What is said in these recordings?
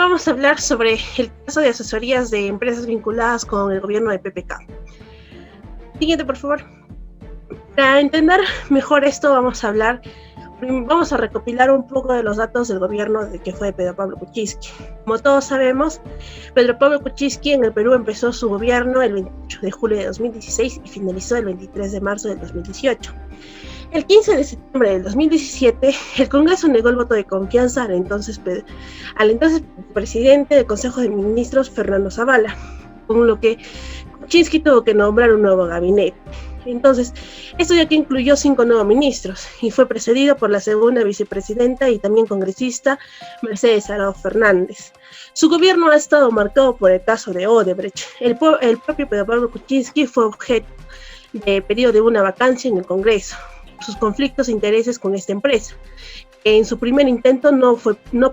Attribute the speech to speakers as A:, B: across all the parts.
A: vamos a hablar sobre el caso de asesorías de empresas vinculadas con el gobierno de PPK. Siguiente, por favor. Para entender mejor esto, vamos a recopilar un poco de los datos del gobierno de que fue Pedro Pablo Kuczynski. Como todos sabemos, Pedro Pablo Kuczynski en el Perú empezó su gobierno el 28 de julio de 2016 y finalizó el 23 de marzo del 2018. El 15 de septiembre del 2017, el Congreso negó el voto de confianza al entonces presidente del Consejo de Ministros, Fernando Zavala, con lo que Kuczynski tuvo que nombrar un nuevo gabinete. Entonces, esto ya que incluyó 5 nuevos ministros y fue precedido por la segunda vicepresidenta y también congresista Mercedes Arauz Fernández. Su gobierno ha estado marcado por el caso de Odebrecht. El propio Pedro Pablo Kuczynski fue objeto de pedido de una vacancia en el Congreso. Sus conflictos e intereses con esta empresa, que en su primer intento no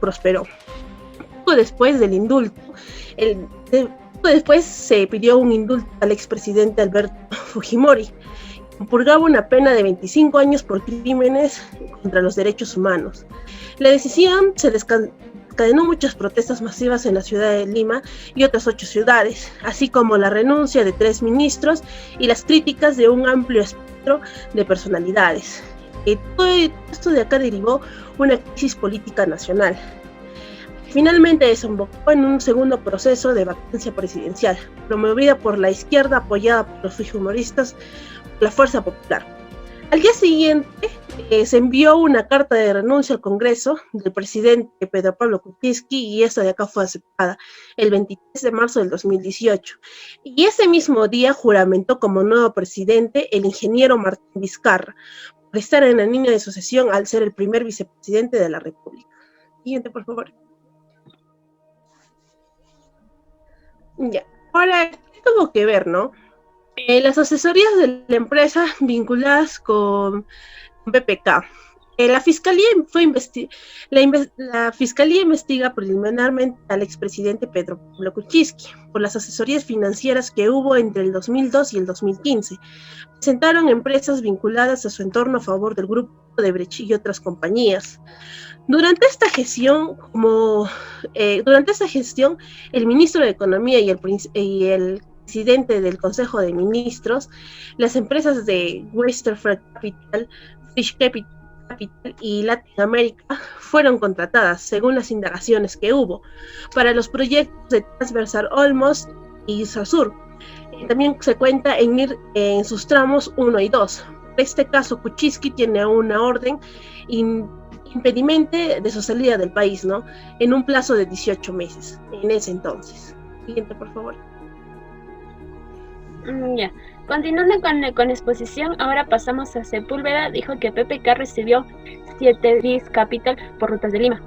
A: prosperó. Poco después del indulto, después se pidió un indulto al expresidente Alberto Fujimori, que purgaba una pena de 25 años por crímenes contra los derechos humanos. La decisión se desencadenó muchas protestas masivas en la ciudad de Lima y otras 8 ciudades, así como la renuncia de 3 ministros y las críticas de un amplio espectro de personalidades. Todo esto de acá derivó una crisis política nacional. Finalmente desembocó en un segundo proceso de vacancia presidencial, promovida por la izquierda apoyada por los fujimoristas, la Fuerza Popular. Al día siguiente se envió una carta de renuncia al Congreso del presidente Pedro Pablo Kuczynski y esta de acá fue aceptada el 23 de marzo del 2018. Y ese mismo día juramentó como nuevo presidente el ingeniero Martín Vizcarra, por estar en la línea de sucesión al ser el primer vicepresidente de la República. Siguiente, por favor. Ya, ahora, ¿qué tuvo que ver, no? Las asesorías de la empresa vinculadas con PPK. La fiscalía investiga preliminarmente al expresidente Pedro Pablo Kuczynski por las asesorías financieras que hubo entre el 2002 y el 2015. Presentaron empresas vinculadas a su entorno a favor del grupo Odebrecht y otras compañías. Durante esta gestión, el ministro de Economía y el presidente del Consejo de Ministros, las empresas de Westerfeld Capital, Fish Capital y Latin America fueron contratadas, según las indagaciones que hubo, para los proyectos de Transversal Olmos y Sasur. También se cuenta en sus tramos 1 y 2. En este caso, Kuczynski tiene una orden impedimente de su salida del país, ¿no? En un plazo de 18 meses, en ese entonces. Siguiente, por favor.
B: Ya. Continuando con la exposición, ahora pasamos a Sepúlveda. Dijo que PPK recibió 7 bis capital por Rutas de Lima.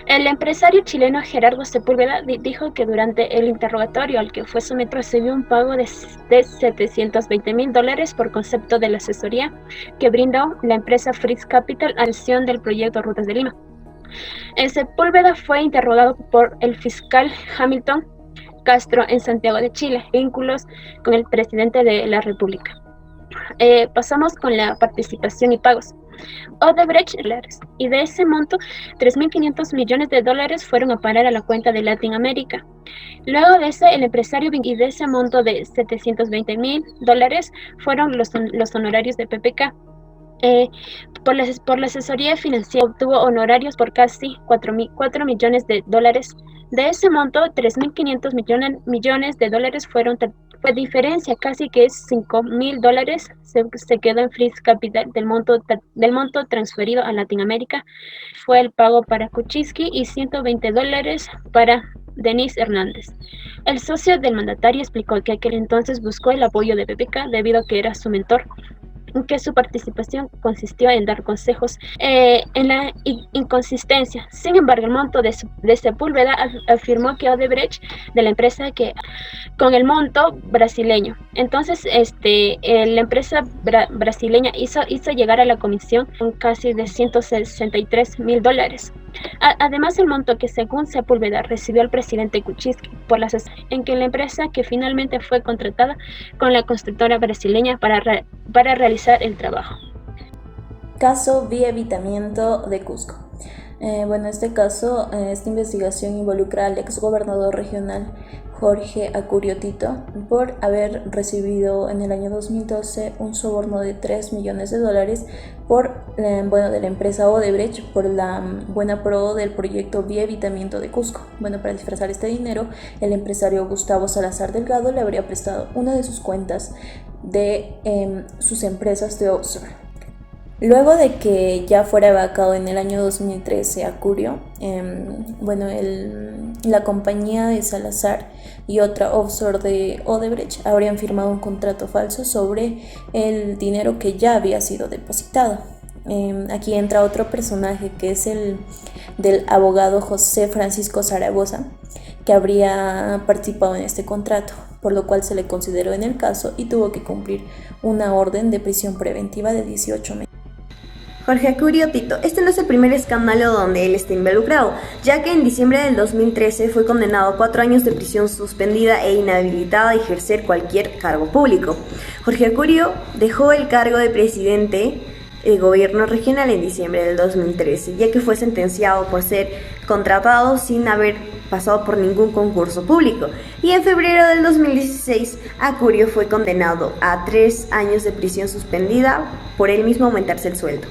B: El empresario chileno Gerardo Sepúlveda dijo que durante el interrogatorio al que fue sometido recibió un pago de $720,000 por concepto de la asesoría que brindó la empresa Fritz Capital a la gestión del proyecto Rutas de Lima. El Sepúlveda fue interrogado por el fiscal Hamilton Castro en Santiago de Chile, vínculos con el presidente de la República. Pasamos con la participación y pagos. Odebrecht, y de ese monto, $3.500 millones fueron a parar a la cuenta de Latin America. Luego de ese, el empresario, y de ese monto de $720,000 fueron los honorarios de PPK. Por la asesoría financiera obtuvo honorarios por casi $4 millones. De ese monto, $3.500 millones fue diferencia, casi que es $5,000 se quedó en Fritz Capital del monto transferido a Latinoamérica. Fue el pago para Kuczynski y $120 para Denise Hernández. El socio del mandatario explicó que aquel entonces buscó el apoyo de PPK debido a que era su mentor, que su participación consistió en dar consejos en la inconsistencia. Sin embargo, el monto de Sepúlveda afirmó que Odebrecht de la empresa que con el monto brasileño. Entonces, la empresa brasileña hizo llegar a la comisión con casi de $163,000. Además, el monto que según Sepúlveda recibió el presidente Kuczynski por las en que la empresa que finalmente fue contratada con la constructora brasileña para realizar el trabajo.
C: Caso Vía Evitamiento de Cusco. Bueno, en este caso, esta investigación involucra al ex gobernador regional Jorge Acurio Tito por haber recibido en el año 2012 un soborno de $3 millones por, de la empresa Odebrecht por la buena pro del proyecto Vía Evitamiento de Cusco. Bueno, para disfrazar este dinero, el empresario Gustavo Salazar Delgado le habría prestado una de sus cuentas de sus empresas de offshore. Luego de que ya fuera vacado en el año 2013 Acurio, la compañía de Salazar y otra offshore de Odebrecht habrían firmado un contrato falso sobre el dinero que ya había sido depositado. Aquí entra otro personaje que es el del abogado José Francisco Zaragoza, que habría participado en este contrato, por lo cual se le consideró en el caso y tuvo que cumplir una orden de prisión preventiva de 18 meses.
D: Jorge Acurio Tito, este no es el primer escándalo donde él está involucrado, ya que en diciembre del 2013 fue condenado a 4 años de prisión suspendida e inhabilitado a ejercer cualquier cargo público. Jorge Acurio dejó el cargo de presidente del gobierno regional en diciembre del 2013, ya que fue sentenciado por ser contratado sin haber pasado por ningún concurso público. Y en febrero del 2016, Acurio fue condenado a 3 años de prisión suspendida por él mismo aumentarse el sueldo.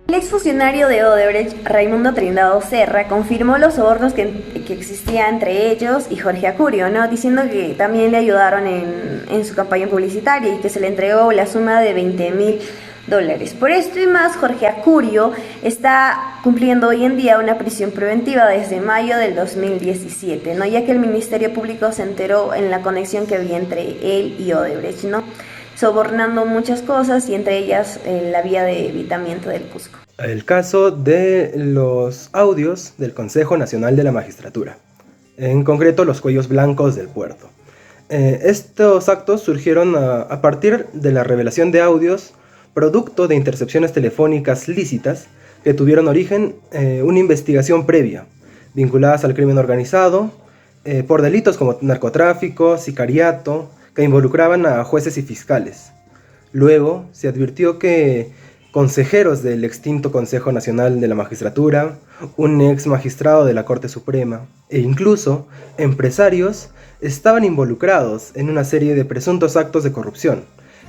D: El exfuncionario de Odebrecht, Raimundo Trindado Serra, confirmó los sobornos que existían entre ellos y Jorge Acurio, ¿no? Diciendo que también le ayudaron en su campaña publicitaria y que se le entregó la suma de $20,000. Por esto y más, Jorge Acurio está cumpliendo hoy en día una prisión preventiva desde mayo del 2017, ¿no? Ya que el Ministerio Público se enteró en la conexión que había entre él y Odebrecht, ¿no? Sobornando muchas cosas y entre ellas la vía de evitamiento del Cusco.
E: El caso de los audios del Consejo Nacional de la Magistratura, en concreto los cuellos blancos del puerto. Estos actos surgieron a partir de la revelación de audios producto de intercepciones telefónicas lícitas que tuvieron origen una investigación previa, vinculadas al crimen organizado, por delitos como narcotráfico, sicariato, que involucraban a jueces y fiscales. Luego se advirtió que consejeros del extinto Consejo Nacional de la Magistratura, un ex magistrado de la Corte Suprema e incluso empresarios estaban involucrados en una serie de presuntos actos de corrupción,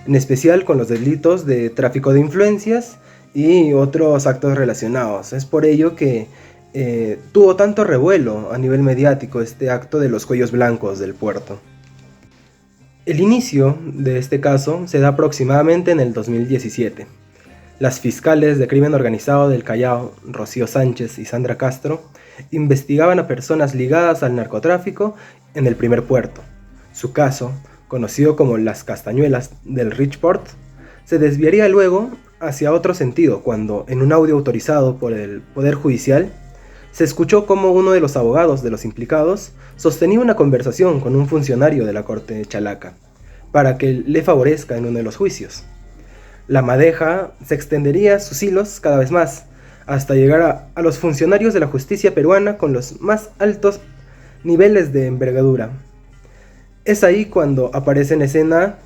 E: en especial con los delitos de tráfico de influencias y otros actos relacionados. Es por ello que tuvo tanto revuelo a nivel mediático este acto de los cuellos blancos del puerto. El inicio de este caso se da aproximadamente en el 2017. Las fiscales de crimen organizado del Callao, Rocío Sánchez y Sandra Castro, investigaban a personas ligadas al narcotráfico en el primer puerto. Su caso, conocido como las Castañuelas del Richport, se desviaría luego hacia otro sentido cuando, en un audio autorizado por el Poder Judicial, se escuchó cómo uno de los abogados de los implicados sostenía una conversación con un funcionario de la Corte de Chalaca para que le favorezca en uno de los juicios. La madeja se extendería sus hilos cada vez más, hasta llegar a los funcionarios de la justicia peruana con los más altos niveles de envergadura. Es ahí cuando aparece en escena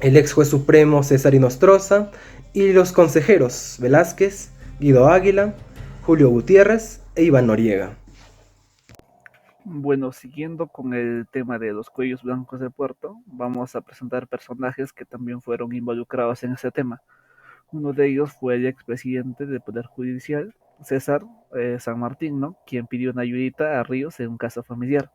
E: el ex juez supremo César Inostroza y los consejeros Velázquez, Guido Águila, Julio Gutiérrez e Iván Noriega.
F: Bueno, siguiendo con el tema de los cuellos blancos del puerto, vamos a presentar personajes que también fueron involucrados en ese tema. Uno de ellos fue el expresidente del Poder Judicial, César San Martín, ¿no? Quien pidió una ayudita a Ríos en un caso familiar.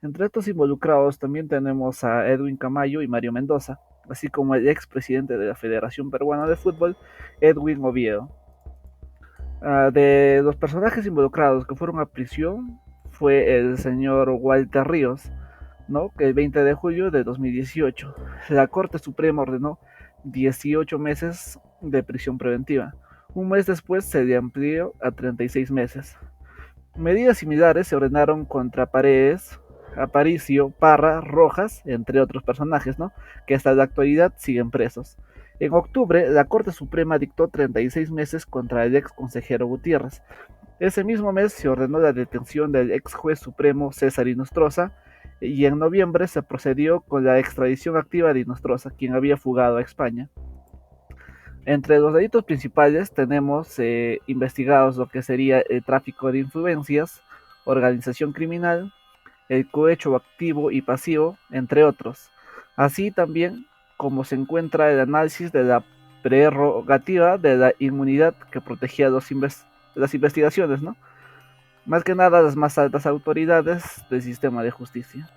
F: Entre estos involucrados también tenemos a Edwin Camayo y Mario Mendoza, así como el expresidente de la Federación Peruana de Fútbol, Edwin Oviedo. De los personajes involucrados que fueron a prisión fue el señor Walter Ríos, ¿no? Que el 20 de julio de 2018 la Corte Suprema ordenó 18 meses de prisión preventiva. Un mes después se le amplió a 36 meses. Medidas similares se ordenaron contra Paredes, Aparicio, Parra, Rojas, entre otros personajes, ¿no? Que hasta la actualidad siguen presos. En octubre, la Corte Suprema dictó 36 meses contra el ex consejero Gutiérrez. Ese mismo mes se ordenó la detención del ex juez supremo César Inostroza y en noviembre se procedió con la extradición activa de Inostroza, quien había fugado a España. Entre los delitos principales tenemos investigados lo que sería el tráfico de influencias, organización criminal, el cohecho activo y pasivo, entre otros. Así también como se encuentra el análisis de la prerrogativa de la inmunidad que protegía las investigaciones, ¿no? Más que nada las más altas autoridades del sistema de justicia.